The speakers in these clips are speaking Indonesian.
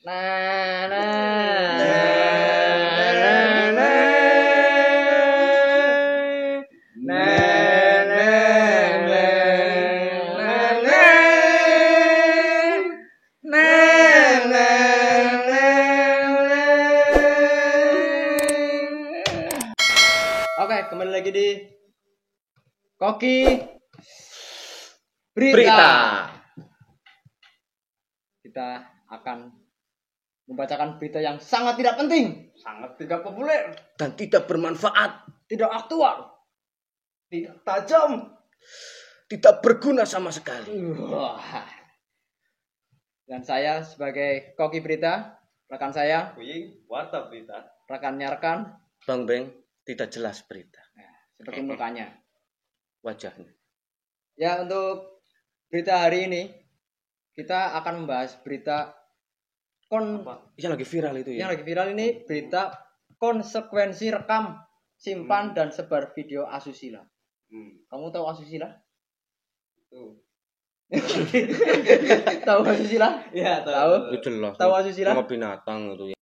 Nah, nah, Oke, kembali lagi di Koki Berita. Kita akan membacakan berita yang sangat tidak penting, sangat tidak populer, dan tidak bermanfaat, tidak aktual, tidak tajam, tidak berguna sama sekali. Dan saya sebagai Koki Berita, rekan saya, Warta Berita, rekannya rekan, Bang Beng, tidak jelas berita. nah, seperti mukanya. Wajahnya. Ya, untuk berita hari ini kita akan membahas berita Yang lagi viral itu ya. Yang lagi viral ini berita konsekuensi rekam, simpan dan sebar video asusila. Kamu tahu asusila? Tahu asusila? Ya, Tahu. Itu jelas. Tahu asusila? Sama binatang itu ya.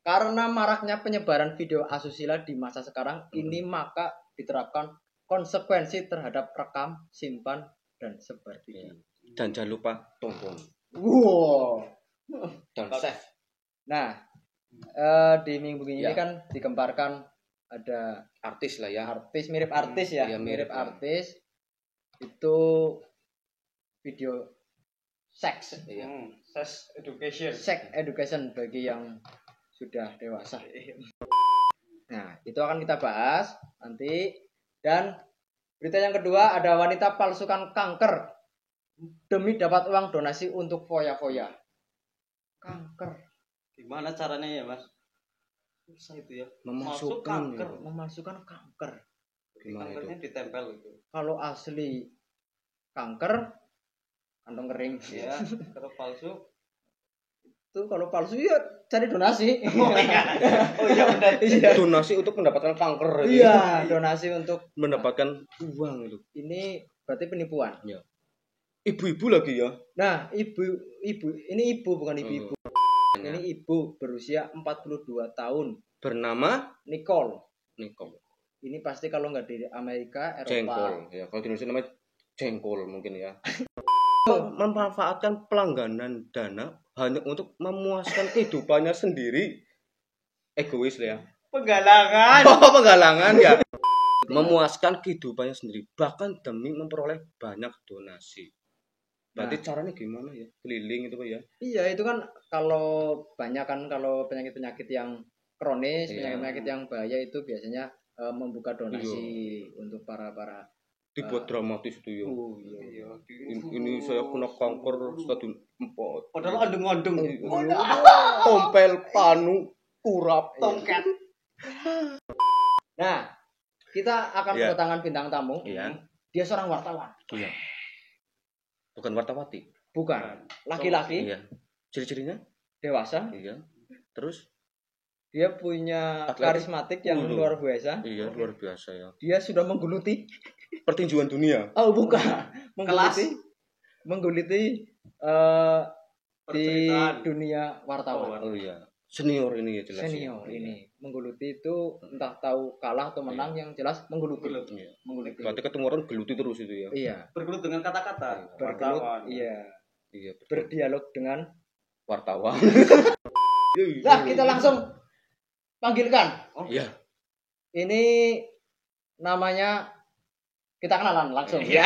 Karena maraknya penyebaran video asusila di masa sekarang ini, maka diterapkan konsekuensi terhadap rekam, simpan dan sebar video. Dan jangan lupa tonton. Wow. Dan save. Nah, di minggu ini Ya. kan digemparkan ada Artis lah ya. artis, mirip artis ya, Iya, mirip mirip. artis itu video seks, Sex education. sex education bagi yang sudah dewasa. Nah, itu akan kita bahas nanti. Dan berita yang kedua, ada wanita palsukan kanker demi dapat uang donasi untuk foya-foya. Kanker. Gimana caranya ya, Mas? Susah itu ya. Masuk Memasukkan kanker. ya. Memalsukan kanker. Gimana Kankernya itu? ditempel itu. Kalau asli kanker, kantong kering. Ya, kalau palsu. Itu kalau palsu ya cari donasi. Oh iya benar. Iya. Donasi untuk mendapatkan kanker itu. Iya, donasi untuk Mendapatkan uang itu. ini berarti penipuan. Ibu-ibu lagi ya. Nah, ibu ini ibu bukan ibu-ibu. Ini ibu berusia 42 tahun. Bernama Nicole. Ini pasti kalau nggak di Amerika, Eropa. Jengkol ya. Kalau di Indonesia namanya jengkol mungkin ya. Memanfaatkan pelangganan dana hanya untuk memuaskan kehidupannya sendiri. Egois lah ya. Penggalangan. Oh, penggalangan ya. Memuaskan kehidupannya sendiri bahkan demi memperoleh banyak donasi. Berarti caranya gimana ya? Keliling itu Pak ya. Iya, itu kan kalau banyak kan, kalau penyakit-penyakit yang kronis, Iya. penyakit-penyakit yang bahaya itu biasanya membuka donasi untuk para Dibuat dramatis itu ya. iya. Ini saya kena kanker stadium 4. Padahal ondeng-ondeng. Tompel panu urap Tongkat. Nah, kita akan Iya. kedatangan bintang tamu. Iya. Dia seorang wartawan. Iya. Bukan wartawati. Bukan. Laki-laki, Iya. Ciri-cirinya? dewasa. Iya. Terus? Dia punya Atletik. karismatik yang luar biasa. Iya, luar biasa ya. Dia sudah menggeluti. Pertinjuan dunia. Oh, bukan. Mengguliti di Perceritaan. dunia wartawan. Oh iya. Senior ini ya jelas. Senior ya. ini menggeluti itu entah tahu kalah atau menang, yang jelas menggeluti. Iya. Menggeluti. Berarti ketemu orang geluti terus itu ya. Iya. Bergelut dengan kata-kata. Bergelut. Wartawan. Iya. Iya. Betul. Berdialog dengan. Wartawan. Nah, kita langsung panggilkan. Iya. Ini namanya, kita kenalan langsung. Iya.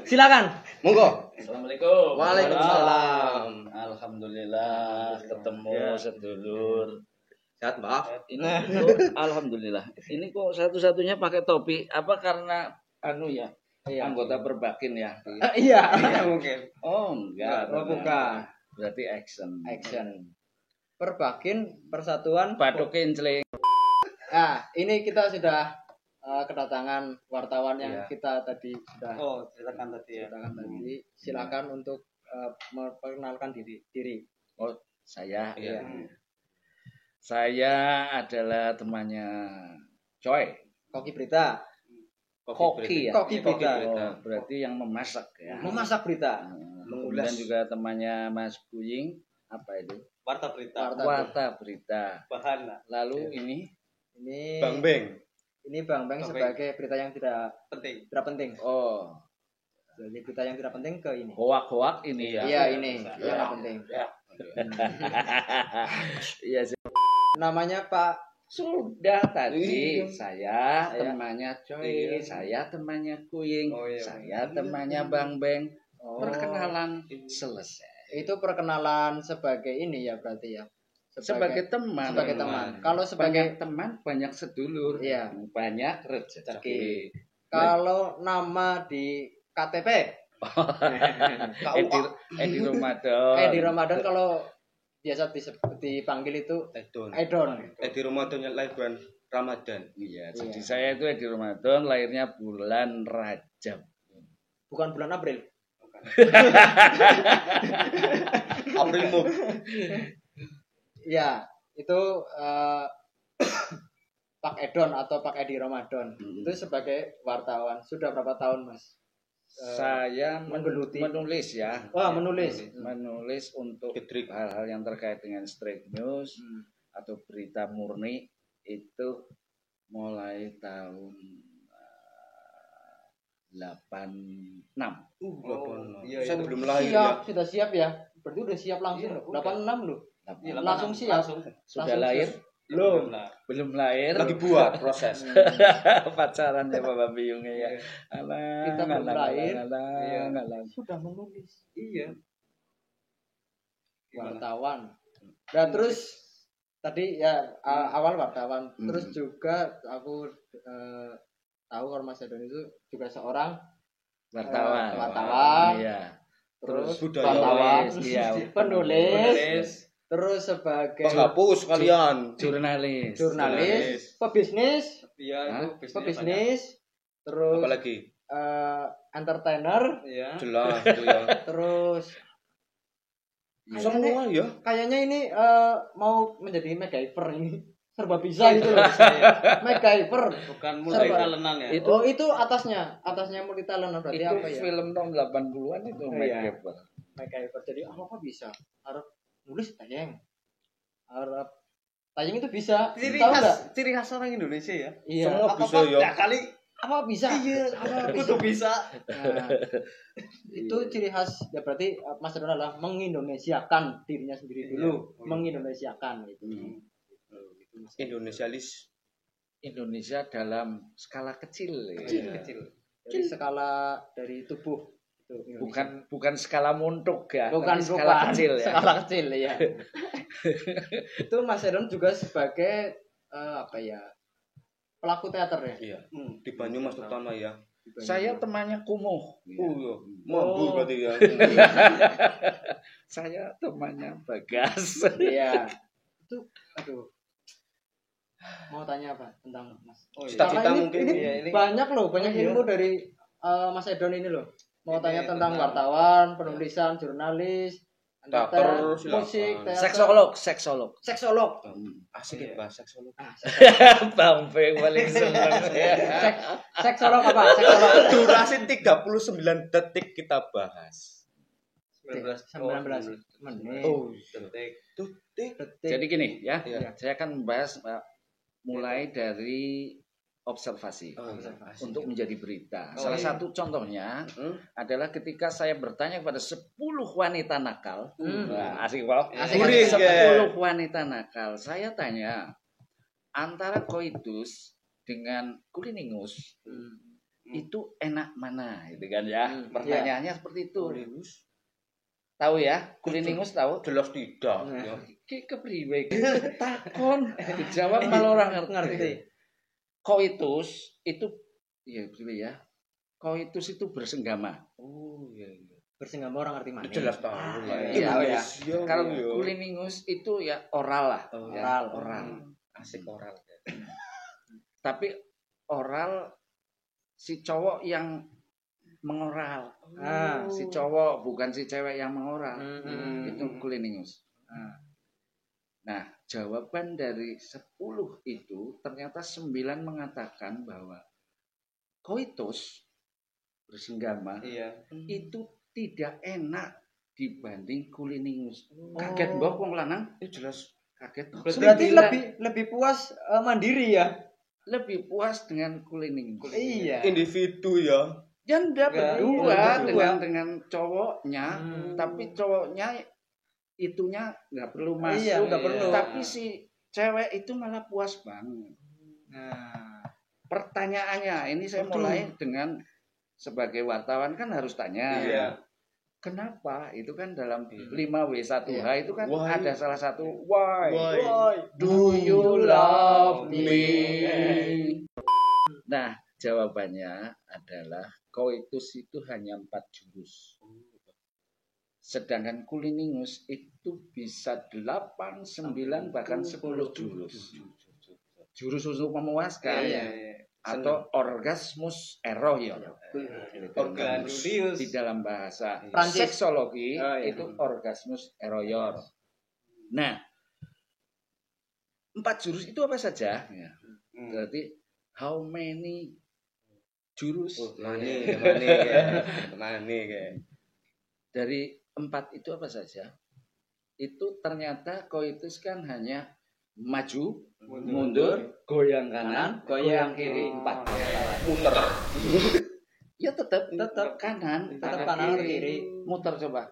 Silakan. Monggo. Assalamualaikum. Waalaikumsalam. Alhamdulillah ketemu Ya. sedulur. Sehat, Mbak. Ini alhamdulillah. Ini kok satu-satunya pakai topi apa karena Iya. anggota Perbakin ya? Iya. Mungkin. Oh, enggak. Oh, bukan. Berarti action. Perbakin Persatuan. Batuk kincling. Nah, ini kita sudah kedatangan wartawan yang Iya. kita tadi sudah Oh, silakan tadi ya. kedatangan tadi. Silakan untuk memperkenalkan diri. Oh, saya. Iya. Saya adalah temannya Coy. Koki Berita. Koki ya. Koki Berita. Oh, berarti yang memasak ya. Memasak berita. Kemudian juga temannya Mas Buying. Apa itu? Warta berita. Warta berita. Bahan lah. Lalu ini Ini Bang Beng. Ini Bang Beng Bang sebagai berita yang tidak Penting. penting. oh Jadi berita yang tidak penting ke ini. hoak ini ya. Iya ini bisa. yang tidak penting. Iya sih. Namanya Pak. Sudah tadi Iya. saya temannya Coy, Iya. saya temannya Kuying, Oh, iya. saya temannya Bang Beng. Oh, Perkenalan selesai. itu perkenalan sebagai ini ya berarti ya. Sebagai teman. sebagai teman. Kalau Banyak sebagai teman, banyak sedulur. Iya. Banyak rezeki. kalau nama di KTP Edi Ramadan. di Ramadan kalau biasa dipanggil itu Edon. Edon. Di Ramadan lahir bulan Ramadan. Iya, jadi Iya. saya itu Edi Ramadan, lahirnya bulan Rajab. Bukan bulan April. April Mop. Ya, itu Pak Edon atau Pak Edi Ramadan. Itu sebagai wartawan. Sudah berapa tahun, Mas? Saya menggeluti. menulis ya. Wah, menulis. Menulis untuk Gedrik. hal-hal yang terkait dengan straight news atau berita murni itu mulai tahun 86. Iya, Saya itu. belum lahir Siap, ya. sudah siap ya. Berarti udah siap langsung Iya, loh. udah. 86 loh. Iya, Langsung siap. Langsung. Sudah Langsung lahir? siap. Belum. Lah. Belum lahir. Lagi buat proses. Pacaran ya Bapak Biungnya ya. Alah, Kita belum lahir. Iya. Sudah menulis. Iya. Gimana? Wartawan. Nah, terus tadi ya awal wartawan. Hmm. Terus juga aku tahu kalau Mas Edon itu juga seorang Wartawan. wartawan. Iya. Terus budaya. wartawan, Iya. penulis, terus sebagai Penghapus kalian. Jurnalis. jurnalis, pebisnis, Iya, Hah? itu bisnisnya pebisnis, terus Apalagi? entertainer, banyak. Iya. Jelas itu ya. terus Semua ya. kayaknya ini mau menjadi MacGyver ini serba bisa gitu loh. Iya. MacGyver. Bukan mulai Serba. talenan ya. Itu atasnya multi talent berarti Itu apa ya? film tahun 80-an itu Iya. MacGyver. MacGyver. Jadi apa bisa? Harap nulis tayang. Harap tayang itu bisa. Tahu nggak? Ciri khas orang Indonesia ya. Iya. Semua Apa bisa ya. ya kali Apa bisa? iya, Apa itu bisa. Nah, itu ciri khas ya berarti Mas Edon adalah mengindonesiakan dirinya sendiri dulu, Iya. mengindonesiakan gitu. Indonesialis. Indonesia dalam skala kecil. ya. Kecil. Jadi skala dari tubuh itu Indonesia. Bukan skala muntuk ya, bukan tapi skala kecil ya. Skala kecil ya. Itu Mas Edon juga sebagai apa ya? Pelaku teater ya. Iya. Di Banyumas terutama ya. Saya temannya Kumuh. Oh iya. Mampu berarti ya. Saya temannya Bagas. Iya. Itu aduh. Mau tanya apa tentang Mas? Oh, iya. Cita-cita Karena mungkin. ini Iya, ini. banyak loh, banyak Oh, iya. ilmu dari Mas Edon ini loh. Mau Ini tanya tentang tentang- wartawan, penulisan, jurnalis, Teater, entertain, silakan. musik, teater, Seksolog. seksolog. Asik ya bahasa solo. Bang Beng paling seneng. Seksolog apa? Seksolog. Durasi 39 detik kita bahas. 19 menit. Oh, Detik. detik. Detik. Jadi gini ya, Iya. saya akan membahas mulai dari observasi Observasi. untuk menjadi berita. Oh, Salah iya. satu contohnya Hmm? adalah ketika saya bertanya kepada 10 wanita nakal. Hmm. Wah, asik Pak. Asik, Gurih, asik. 10 wanita nakal. Saya tanya antara koitus dengan kuliningus itu enak mana gitu kan ya. Hmm, Pertanyaannya seperti itu. Tahu ya? Kuliningus tahu? Jelas tidak. Nah. Ya. Ki kepriwe? Takon. Dijawab malah orang ngerti. Ngerti. Koitus itu ya priwe ya? Koitus itu bersenggama. Oh iya iya. Bersenggama orang ngerti mana? Itu jelas tahu lah. Iya, tahu ya. Indonesia, Kalau iya. kuliningus itu ya oral lah. Oh, Ya, oral. oral. Asik oral. Tapi oral si cowok yang mengoral. Ah. Si cowok bukan si cewek yang mengoral. Hmm. Itu kuliningus. Nah, jawaban dari 10 itu ternyata 9 mengatakan bahwa koitus bersenggama Iya. itu tidak enak dibanding kuliningus. Kaget mbok wong lanang? Jelas kaget. Berarti Sembilan. lebih puas mandiri ya. Lebih puas dengan kuliningus. Iya. Individu ya. Ya ndak Enggak, berdua berdua. dengan cowoknya, tapi cowoknya itunya nggak perlu masuk, Iya, nggak perlu. tapi si cewek itu malah puas banget. Nah, Pertanyaannya, ini saya mulai dengan sebagai wartawan kan harus tanya. Iya. Kenapa? Itu kan dalam 5W1H itu kan Why? ada salah satu why. Why? Do you love me? Nah, jawabannya adalah koitus itu hanya 4 jurus. Sedangkan kuliningus itu bisa 8, 9, bahkan 10 jurus. Jurus untuk memuaskan. Iya. Atau orgasmus eroyor. Organulius. Di dalam bahasa Prancis. seksologi Oh, iya. itu orgasmus eroyor. Nah, 4 jurus itu apa saja? Ya. Berarti how many jurus? Mani kayak. Dari 4 itu apa saja? Itu ternyata koitus kan hanya maju, mundur, goyang kanan, goyang kiri, 4. Muter. Ya tetap kanan, tetap kanan atau kiri. muter coba.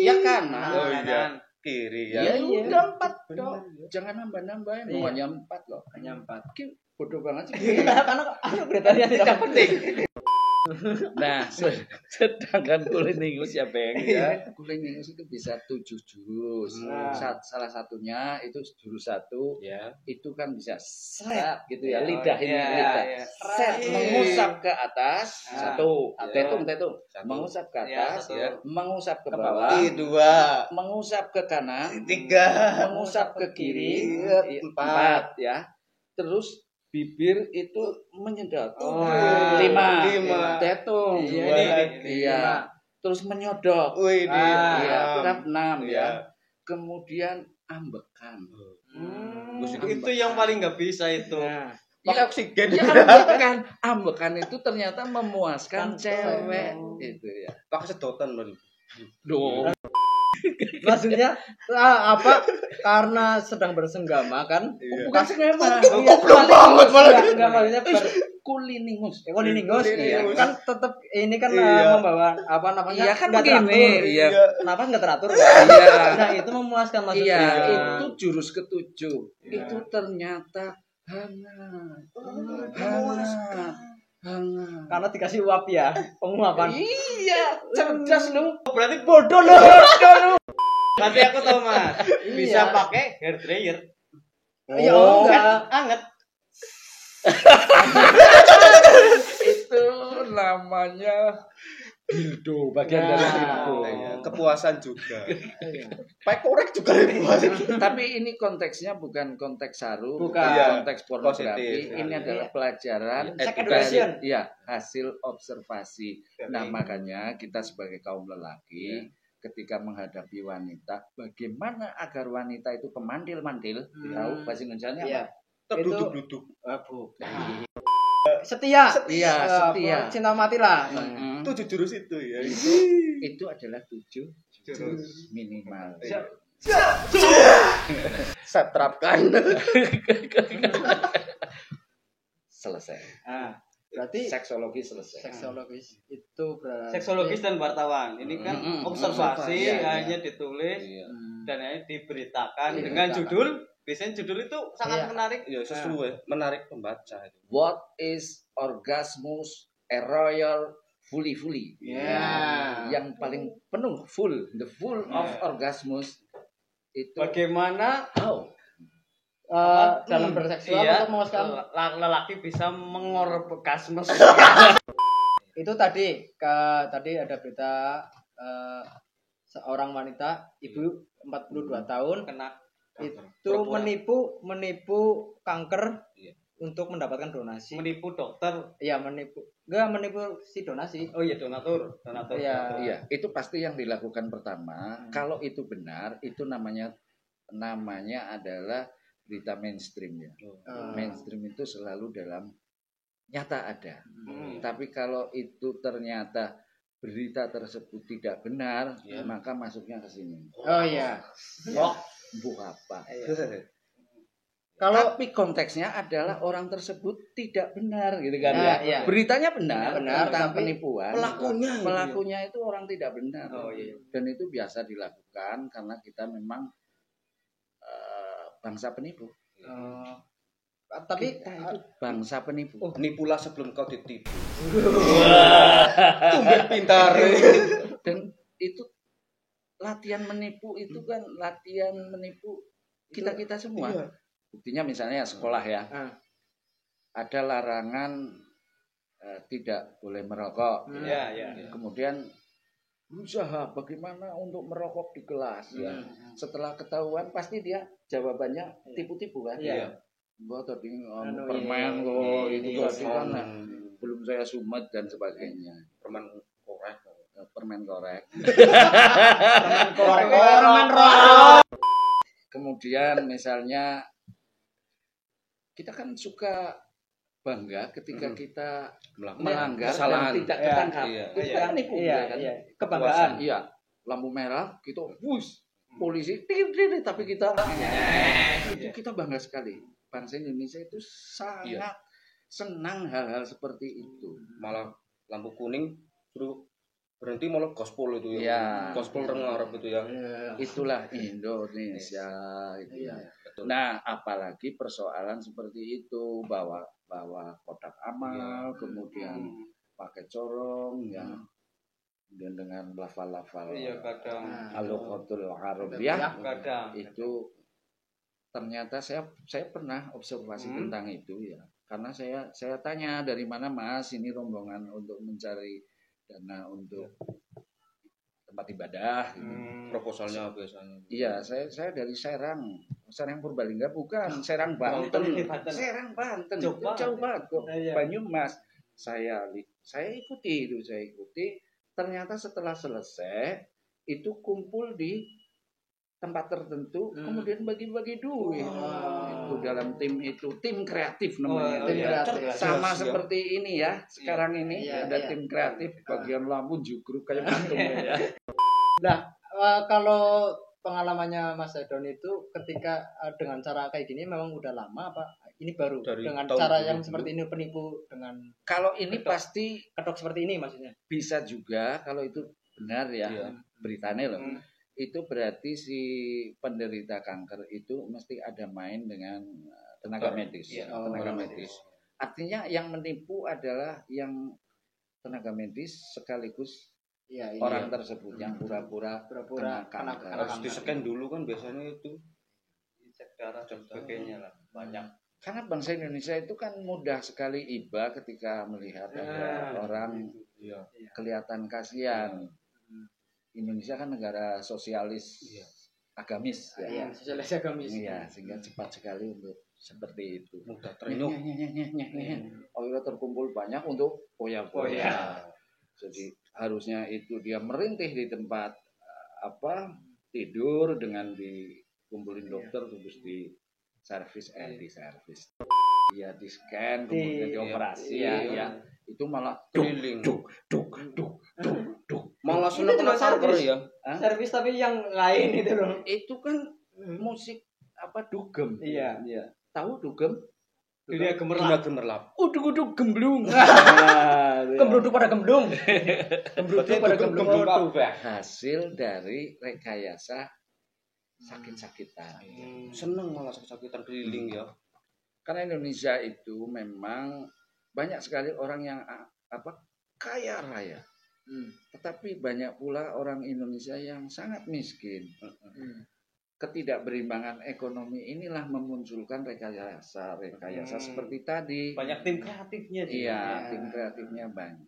Ya kanan. Oh iya. Kiri Ya, ya. udah 4 dong. Jangan nambah-nambahin. Iya. Hanya 4 loh. Hanya 4. Bodoh banget sih. Karena beritanya tidak penting. Nah, sedangkan kuliningus ya Bang ya. Kuliningus itu bisa 7 jurus. Nah. Salah satunya itu jurus 1 Ya. itu kan bisa set gitu ya, Ya, lidah ini iya, lidah. iya. Set mengusap ke atas, Nah. 1. Ya. Tetung. Satu. Mengusap ke Ya, atas, 1. mengusap ke Ke bawah, bawah. 2. mengusap ke kanan, 3. mengusap ke kiri, 4. 4 ya. Terus bibir itu menyedot. Oh, 5. lima. Tetung. Iya, Iya. Terus menyodok. Wih, Iya, itu kan 6 Iya. ya. Kemudian ambekan. Terus Itu yang paling nggak bisa itu. Nah, pakai oksigen. Ya ambekan. Ambekan itu ternyata memuaskan Kan cewek cewek. itu ya. Pakai sedotan baru. Duh. maksudnya karena sedang bersenggama kan? Iya. Bukan sengaja. Iya, banget malah. enggak maksudnya Kuliningus. kuliningus iya. Kuliningus. Kan tetap ini kan Iya. membawa apa namanya? Iya kan nggak begini. teratur. Iya. Napas nggak teratur. Iya. Nah, itu memuaskan maksudnya. Iya, Iya. itu jurus ke-7. Iya. Itu ternyata hangat. Hangat. Karena dikasih uap ya, penguapan. Iya, cerdas lu. Berarti Bodoh loh. berarti aku tahu Mas. Bisa pakai hair dryer. Ya Oh, enggak. Anget. Itu namanya dildo, bagian dari dildo. Iya, kepuasan juga. Pakai korek juga lebih puas. Tapi ini konteksnya bukan konteks saru, Bukan. Iya, konteks pornografi. positif. Ini adalah pelajaran Sex Etika. education. ya, hasil observasi. Nah, makanya kita sebagai kaum lelaki ketika menghadapi wanita, bagaimana agar wanita itu kemandil-mandil, tahu bahasa Indonesianya Iya. apa? Terduduk-duduk. Setia. Iya, setia. Cinta mati lah. Mm-mm. 7 jurus itu ya. Itu adalah 7 jurus minimal. Saya terapkan. Selesai. Nah, berarti Seksologi selesai. seksologis itu berarti Seksologis dan wartawan. Ini kan observasi Iya, hanya ditulis Iya. dan hanya diberitakan Iya, dengan diberitakan. judul. Biasanya judul itu sangat Iya. menarik. Ya sesuai, menarik pembaca itu. What is orgasmus eroyor fully? Ya. Yang paling penuh full, the full of Ya. orgasmus itu Bagaimana how? Dalam berseksual iya, untuk memuaskan lelaki bisa mengorgasmus. itu tadi tadi ada berita seorang wanita ibu 42 tahun Kena itu Perempuan. menipu kanker Iya. untuk mendapatkan donasi. menipu dokter. Iya, menipu si donasi. Oh iya, donatur. Iya. Iya, itu pasti yang dilakukan pertama. Kalau itu benar, itu namanya adalah berita mainstream ya. Mainstream itu selalu dalam nyata ada. Tapi kalau itu ternyata berita tersebut tidak benar, maka masuknya ke sini. Oh iya. Kok apa? Kalau Tapi konteksnya adalah orang tersebut tidak benar gitu kan Nah, ya. iya. Beritanya benar, Benar, tentang tapi penipuan. Pelakunya itu orang tidak benar. Oh iya. Dan itu biasa dilakukan karena kita memang bangsa penipu. Tapi Kita itu bangsa penipu. Nipulah sebelum kau ditipu. Tumben pintar. Dan itu latihan menipu itu kan latihan menipu kita semua. Iya. Buktinya misalnya sekolah ya. Ah. Ada larangan tidak boleh merokok. Iya, iya. Kemudian berusaha bagaimana untuk merokok di kelas ya. Setelah ketahuan pasti dia jawabannya tipu-tipu kan. Iya. Gua tadi ini, permen kok itu iya, tadi kan belum saya sumet dan sebagainya. Permen korek. Permen korek. Permen rokok. Kemudian misalnya kita kan suka bangga ketika kita melanggar kesalahan. dan tidak Iya, ketangkap. iya. Itu kan nipu Iya, kan. iya. Kebanggaan. Iya, lampu merah gitu, bus polisi, tapi kita itu kita bangga sekali. Bangsa Indonesia itu sangat senang hal-hal seperti itu. Malah lampu kuning suruh berhenti malah gospel itu ya. Iya. Gospel rengarep itu ya. Itulah Indonesia itu. Iya. Betul. Nah, apalagi persoalan seperti itu bawa kotak amal, kemudian pakai corong ya. Dan dengan lafal-lafal Iya, kadang. Al-Qur'anul Arabiyah Kadang. itu ternyata saya pernah observasi tentang itu ya. Karena saya tanya dari mana Mas ini rombongan untuk mencari dana untuk tempat ibadah gitu. Proposalnya biasanya. Iya, saya dari Serang Purbalingga bukan, Serang Banten. Serang Banten. Jauh banget kok. Iya. Banyumas. Saya ikuti. Ternyata setelah selesai itu kumpul di tempat tertentu, kemudian bagi-bagi duit. Itu dalam tim kreatif namanya. Tim Ya. kreatif. Sama seperti ini ya. Sekarang ini Iya, ada iya. tim kreatif bagian lampu jugruk kayak patung ya. Kalau pengalamannya Mas Edon itu ketika dengan cara kayak gini memang udah lama apa ini baru Dari dengan tahun cara 2000. yang seperti ini penipu dengan Kalau ini pasti kedok seperti ini maksudnya. bisa juga kalau itu benar ya Iya. beritanya loh. Itu berarti si penderita kanker itu mesti ada main dengan tenaga medis. Iya, Tenaga tenaga medis. Artinya yang menipu adalah yang tenaga medis sekaligus Iya, orang tersebut yang pura-pura pura-pura kena kanker. Harus di-scan dulu kan biasanya itu. Cek darah dan sebagainya lah. Banyak. Karena bangsa Indonesia itu kan mudah sekali iba ketika melihat ada orang Iya. kelihatan kasihan. Indonesia kan negara sosialis agamis ya. Iya, sosialis agamis. Iya, sehingga cepat sekali untuk seperti itu. Mudah terenyuh. Akhirnya terkumpul banyak untuk poya-poya. Jadi harusnya itu dia merintih di tempat tidur dengan dikumpulin dokter terus di servis. Iya, di scan kemudian dioperasi ya. Itu malah Keliling. duk. Malah Itu seneng kena juga kanker servis. ya. Servis tapi yang lain itu loh. Itu kan musik dugem. Iya. Tahu dugem? Dunia Guna gemerlap. gemerlap. Uduk gemblung. Gembruduk pada gemblung. Gembruduk pada gemblung. Hasil dari rekayasa sakit-sakitan. Seneng malah sakit-sakitan keliling ya. Karena Indonesia itu memang banyak sekali orang yang kaya raya. Tetapi banyak pula orang Indonesia yang sangat miskin. Ketidakberimbangan ekonomi inilah memunculkan rekayasa seperti tadi. Banyak tim kreatifnya juga. Iya, tim kreatifnya banyak.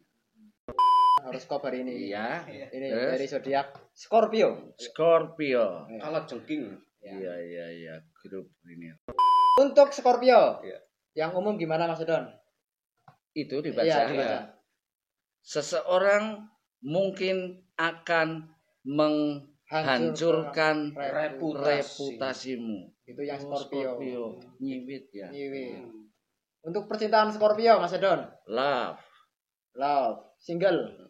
Horoskop hari ini. Iya. Ini Terus? dari zodiak Scorpio. Scorpio. Kalah jengking. Iya, grup ini. Untuk Scorpio. Iya. Yang umum gimana Mas Edon? Itu dibaca. Iya, dibaca. Seseorang mungkin akan menghancurkan reputasimu. Itu yang Scorpio. Nyiwit ya. Iya. Untuk percintaan Scorpio Mas Edon. Love. Love. Single.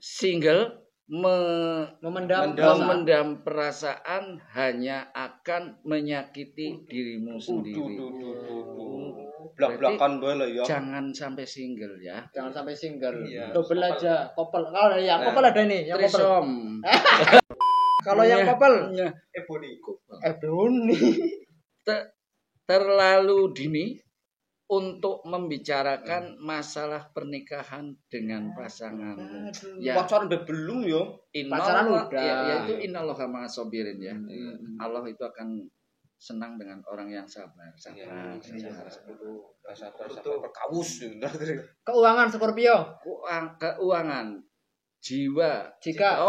Memendam memendam perasaan hanya akan menyakiti dirimu sendiri. Blak-blakan bae lah ya. Jangan sampai single ya. Jangan sampai single. Iya. Double aja, couple. Kalau yang couple ada nih, yang couple. Trisom. Kalau yang couple, Ebony. Bruni. Terlalu dini untuk membicarakan masalah pernikahan dengan pasangan. Ya, Pacaran udah belum ya? Pacaran udah. Ya, itu innallaha ma'asobirin ya. Allah itu akan senang dengan orang yang sabar. Sabar. Perkawus. Keuangan Scorpio. Keuangan jiwa. Jika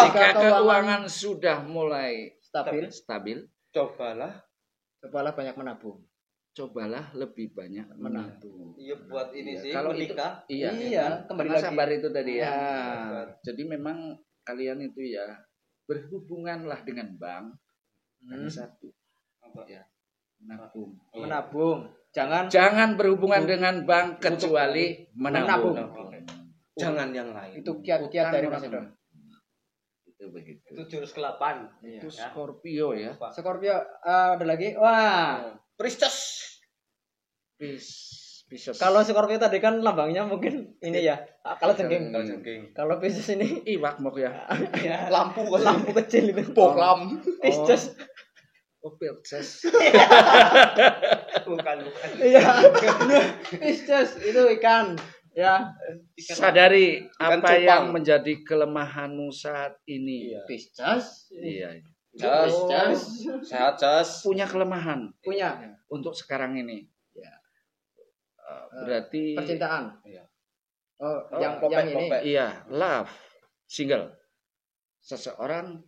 Jika keuangan sudah mulai stabil, Cobalah banyak menabung. cobalah lebih banyak menabung. Iya buat ini sih Kalau itu- menikah. Iya, kembali Karena lagi. sabar itu tadi ya. Ya. Jadi memang kalian itu ya berhubunganlah dengan bank. Hanya satu, ya, menabung. Menabung. Jangan berhubungan dengan bank kecuali menabung. jangan yang lain. Itu kiat-kiat dari Mas Edo. Itu begitu. Itu jurus ke-8. Iya. Itu Scorpio ya. Scorpio ada lagi. Wah, Priscus. Pisces. kalau Scorpio tadi kan lambangnya mungkin ini ya. Kalau jengking. Kalau jengking. Kalau Pisces ini Iwak mok ya. Lampu lampu kecil itu. Poklam. Pisces. Oh, Pisces. Bukan. Iya. Pisces itu ikan. Ya. Sadari Ikan apa cupang. yang menjadi kelemahanmu saat ini. Pisces. Iya. Pisces. Sehat, Cas. Punya kelemahan Punya untuk sekarang ini. Ya. Berarti percintaan. Iya. Oh, Oh, yang popek, ini. popek. iya, love, single. Seseorang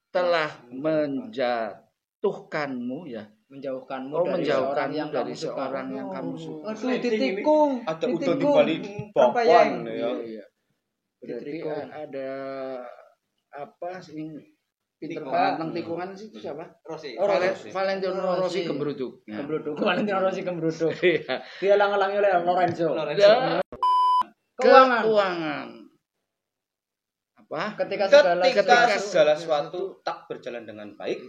telah menjatuhkanmu ya. Menjauhkanmu Oh, dari menjauhkanmu seorang yang dari kamu suka. seorang yang kamu suka. Aduh, ditikung. Ada udah di Ditikung. balik Rampayang. bakwan ya. Iya. Berarti Ditikung. ada apa sih pinter Tikungan. banget nang tikungan sih itu siapa? Rossi. Oh, Rossi. Valentino Rossi. Rossi Gembruduk. Ya. Gembruduk. Valentino Rossi Gembruduk. Iya. Dia lang-langi oleh Lorenzo. Dan Keuangan. keuangan. Apa? Ketika Ketika segala segala sesuatu tak berjalan dengan baik,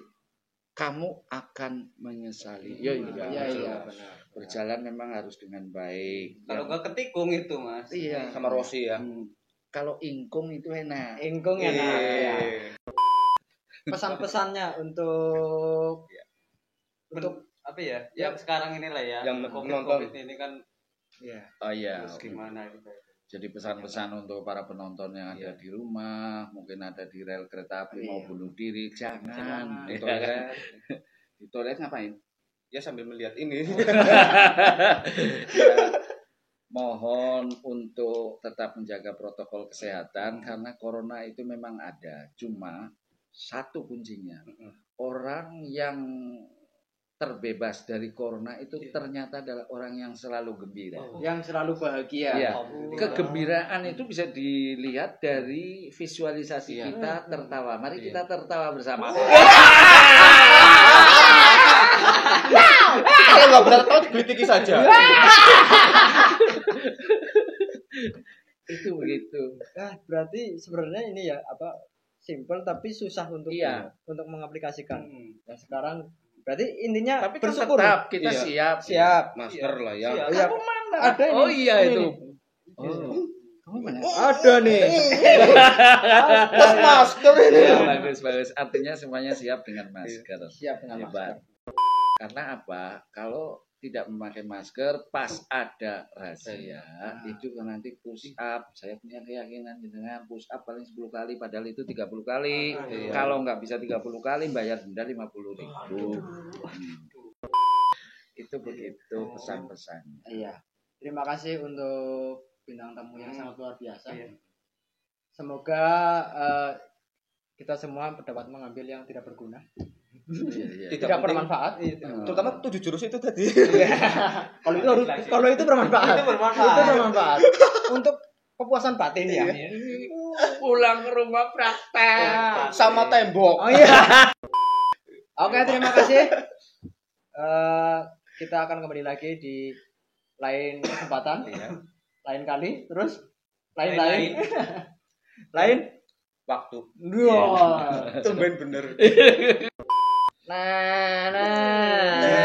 Kamu akan menyesali. Ya, Iya, benar. Berjalan memang harus dengan baik. Kalau nggak ketikung itu mas. Iya. sama Rossi ya. Kalau ingkung itu enak. Ingkung ya. Nah, ya. Iya. Pesan-pesannya untuk Apa ya? Yang sekarang inilah ya. Yang COVID menonton. ini kan ya. Oh iya. terus gimana gitu. Jadi pesan-pesan untuk para penonton yang ada di rumah, mungkin ada di rel kereta api mau bunuh diri, jangan. Di Ya toilet. kan? Di toilet ngapain? Ya sambil melihat ini. Ya, mohon untuk tetap menjaga protokol kesehatan karena corona itu memang ada. Cuma satu kuncinya, orang yang terbebas dari corona itu ternyata adalah orang yang selalu gembira. Yang selalu bahagia. Iya. Kegembiraan itu bisa dilihat dari visualisasi kita tertawa. Mari kita tertawa bersama. Kalau nggak benar tahu digelitiki saja. Itu begitu. Ah, berarti sebenarnya ini ya simple tapi susah untuk Iya. untuk mengaplikasikan. Nah, sekarang berarti intinya Tapi kan bersyukur. tetap kita Iya. siap. Siap. Masker lah ya. Siap. Iya. Ada ini. Oh iya Ini itu. nih. Oh. Kamu mana? Ada nih. Terus masker ini. Ya, bagus. Artinya semuanya siap dengan masker. Siap dengan Hebat. masker. Karena apa? Kalau tidak memakai masker pas ada razia itu kan nanti push up. Saya punya keyakinan dengan push up paling 10 kali padahal itu 30 kali. Iya. Kalau nggak bisa 30 kali bayar denda 50.000. Itu begitu pesan-pesannya. Iya. Terima kasih untuk bintang tamu yang sangat luar biasa. Semoga kita semua dapat mengambil yang tidak berguna, Iya. tidak bermanfaat. Terutama 7 jurus itu tadi. Kalau itu bermanfaat. Itu bermanfaat. Itu bermanfaat untuk kepuasan batin ya. Pulang ke rumah praktek. Sama tembok. Oh iya. Oke, terima kasih. Kita akan kembali lagi di lain kesempatan, lain kali, terus lain-lain, lain waktu. Wah. Tumben bener. Nah.